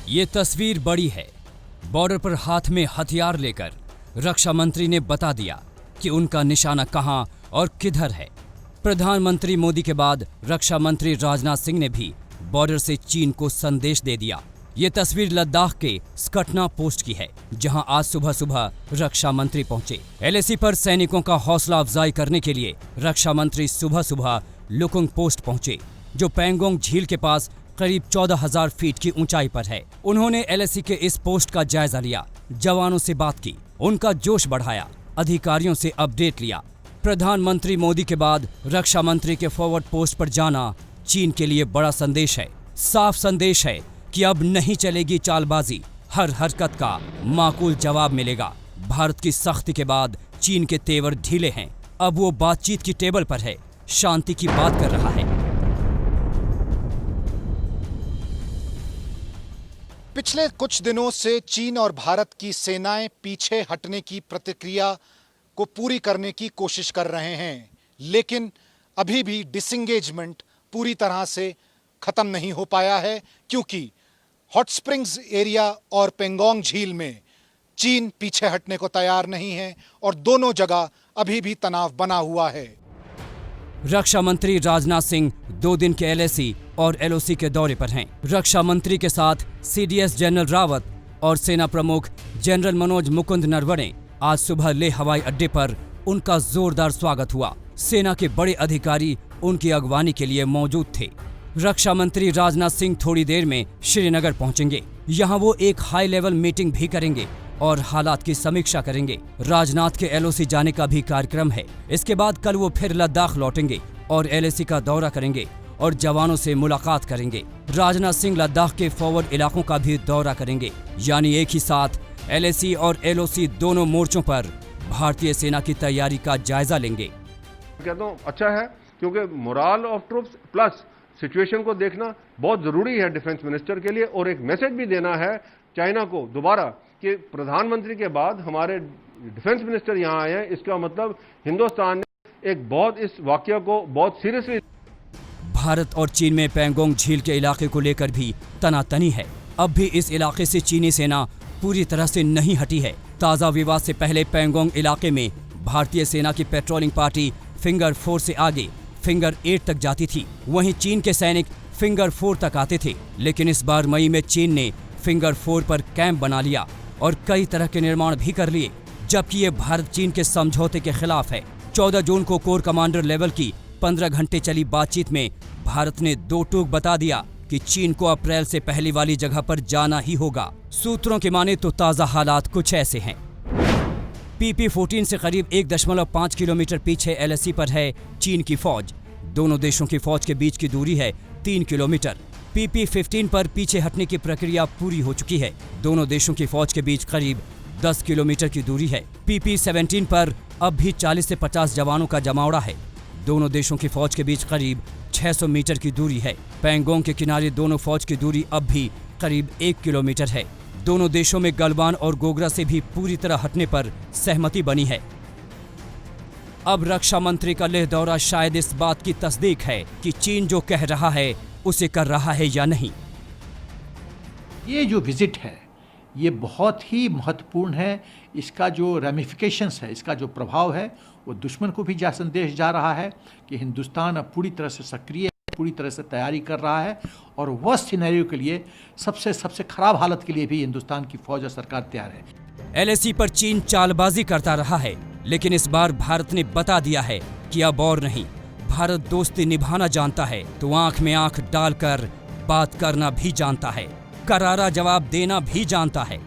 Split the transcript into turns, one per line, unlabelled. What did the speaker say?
ये तस्वीर बड़ी है। बॉर्डर पर हाथ में हथियार लेकर रक्षा मंत्री ने बता दिया कि उनका निशाना कहां और किधर है। प्रधानमंत्री मोदी के बाद रक्षा मंत्री राजनाथ सिंह ने भी बॉर्डर से चीन को संदेश दे दिया। ये तस्वीर लद्दाख के स्कटना पोस्ट की है, जहां आज सुबह सुबह रक्षा मंत्री पहुंचे। एलएसी पर सैनिकों का हौसला अफजाई करने के लिए रक्षा मंत्री सुबह सुबह लुकुंग पोस्ट पहुंचे, जो पैंगोंग झील के पास करीब 14,000 फीट की ऊंचाई पर है। उन्होंने एलएसी के इस पोस्ट का जायजा लिया, जवानों से बात की, उनका जोश बढ़ाया, अधिकारियों से अपडेट लिया। प्रधानमंत्री मोदी के बाद रक्षा मंत्री के फॉरवर्ड पोस्ट पर जाना चीन के लिए बड़ा संदेश है। साफ संदेश है कि अब नहीं चलेगी चालबाजी, हर हरकत का माकूल जवाब मिलेगा। भारत की सख्ती के बाद चीन के तेवर ढीले हैं। अब वो बातचीत की टेबल पर है, शांति की बात कर रहा है।
पिछले कुछ दिनों से चीन और भारत की सेनाएं पीछे हटने की प्रतिक्रिया को पूरी करने की कोशिश कर रहे हैं, लेकिन अभी भी डिसएंगेजमेंट पूरी तरह से खत्म नहीं हो पाया है, क्योंकि हॉट स्प्रिंग्स एरिया और पेंगोंग झील में चीन पीछे हटने को तैयार नहीं है और दोनों जगह अभी भी तनाव बना हुआ है।
रक्षा मंत्री राजनाथ सिंह 2 दिन के एलएसी और एलओसी के दौरे पर हैं। रक्षा मंत्री के साथ सीडीएस जनरल रावत और सेना प्रमुख जनरल मनोज मुकुंद नरवणे। आज सुबह लेह हवाई अड्डे पर उनका जोरदार स्वागत हुआ। सेना के बड़े अधिकारी उनकी अगवानी के लिए मौजूद थे। रक्षा मंत्री राजनाथ सिंह थोड़ी देर में श्रीनगर पहुंचेंगे। यहाँ वो एक हाई लेवल मीटिंग भी करेंगे और हालात की समीक्षा करेंगे। राजनाथ के एलओसी जाने का भी कार्यक्रम है। इसके बाद कल वो फिर लद्दाख लौटेंगे और एलएसी का दौरा करेंगे और जवानों से मुलाकात करेंगे। राजनाथ सिंह लद्दाख के फॉरवर्ड इलाकों का भी दौरा करेंगे। यानी एक ही साथ एलएसी और एलओसी दोनों मोर्चों पर भारतीय सेना की तैयारी का जायजा लेंगे।
कहता हूँ अच्छा है, क्योंकि moral of troops plus situation को देखना बहुत जरूरी है डिफेंस मिनिस्टर के लिए। और एक मैसेज भी देना है चाइना को दोबारा कि प्रधानमंत्री के बाद हमारे डिफेंस मिनिस्टर यहाँ आए हैं। इसका मतलब हिंदुस्तान ने एक बहुत इस वाकया को बहुत सीरियसली।
भारत और चीन में पैंगोंग झील के इलाके को लेकर भी तनातनी है। अब भी इस इलाके से चीनी सेना पूरी तरह से नहीं हटी है। ताज़ा विवाद से पहले पैंगोंग इलाके में भारतीय सेना की पेट्रोलिंग पार्टी फिंगर 4 से आगे फिंगर 8 तक जाती थी। वहीं चीन के सैनिक फिंगर 4 तक आते थे, लेकिन इस बार मई में चीन ने फिंगर 4 पर कैंप बना लिया और कई तरह के निर्माण भी कर लिए, जबकि ये भारत चीन के समझौते के खिलाफ है। 14 जून को कोर कमांडर लेवल की 15 घंटे चली बातचीत में भारत ने 2 टूक बता दिया कि चीन को अप्रैल से पहले वाली जगह पर जाना ही होगा। सूत्रों की माने तो ताज़ा हालात कुछ ऐसे हैं। PP-14 से करीब 1.5 किलोमीटर पीछे एलएसी पर है चीन की फौज। दोनों देशों की फौज के बीच की दूरी है 3 किलोमीटर। PP-15 पर पीछे हटने की प्रक्रिया पूरी हो चुकी है। दोनों देशों की फौज के बीच करीब 10 किलोमीटर की दूरी है। PP-17 पर अब भी 40 से 50 जवानों का जमावड़ा है। दोनों देशों की फौज के बीच करीब 600 मीटर की दूरी है। पैंगोंग के किनारे दोनों फौज की दूरी अब भी करीब 1 किलोमीटर है। दोनों देशों में गलवान और गोगरा से भी पूरी तरह हटने पर सहमति बनी है। अब रक्षा मंत्री का लेह दौरा शायद इस बात की तस्दीक है कि चीन जो कह रहा है उसे कर रहा है या नहीं।
ये जो विजिट है ये बहुत ही महत्वपूर्ण है। इसका जो रेमिफिकेशंस है, इसका जो प्रभाव है, वो दुश्मन को भी संदेश जा रहा है कि हिंदुस्तान अब पूरी तरह से सक्रिय है, पूरी तरह से तैयारी कर रहा है और वर्स्ट सिनेरियो के लिए, सबसे खराब हालत के लिए भी हिंदुस्तान की फौज और सरकार तैयार है।
एलएसी पर चीन चालबाजी करता रहा है, लेकिन इस बार भारत ने बता दिया है कि अब और नहीं। भारत दोस्ती निभाना जानता है तो आंख में आंख डालकर बात करना भी जानता है, करारा जवाब देना भी जानता है।